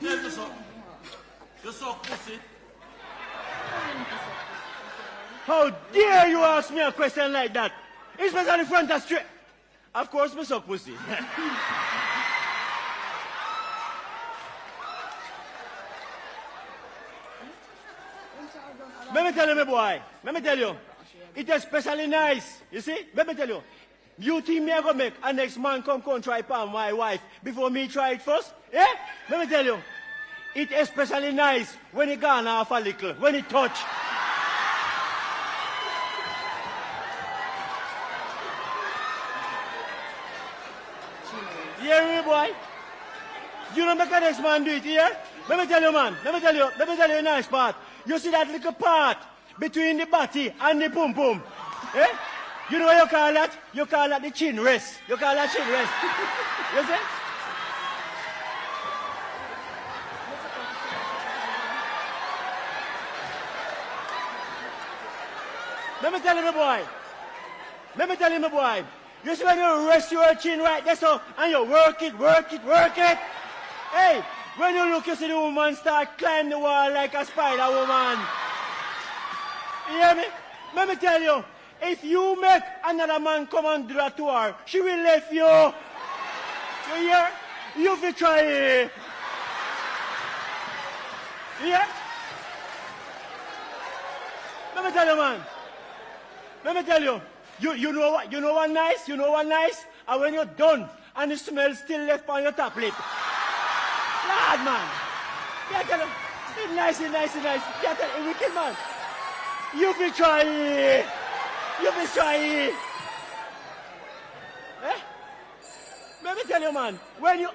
Tell me something. You suck pussy. How dare you ask me a question like that? Especially front of street. Of course, me suck pussy. Let me tell you, my boy. Let me tell you. It is especially nice. You see? Let me tell you. You think me I go make a next man come try palm my wife before me try it first? Yeah? Let me tell you. It is especially nice when it gone off a little, when it touch. Yeah, boy. You don't make a next man do it here? Let me tell you, man. Let me tell you a nice part. You see that little part between the body and the pum pum? Eh? You know what you call that? You call that the chin rest. You call that chin rest. You see? Let me tell you, my boy. Let me tell you, my boy. You see when you rest your chin right there, so, and you work it. Hey, when you look, you see the woman start climb the wall like a spider woman. You hear me? Let me tell you, if you make another man come and do that to her, she will leave you. You hear? You will try it. You hear? Let me tell you, man. Let me tell you. You know what? You know what nice? You know what nice? And when you're done, and the smell still left on your top lip. Lord, man. Yeah, tell him. It's nice. Yeah, tell him. Wicked, man. You will try it. You will try it. Eh? Let me tell you, man. When you...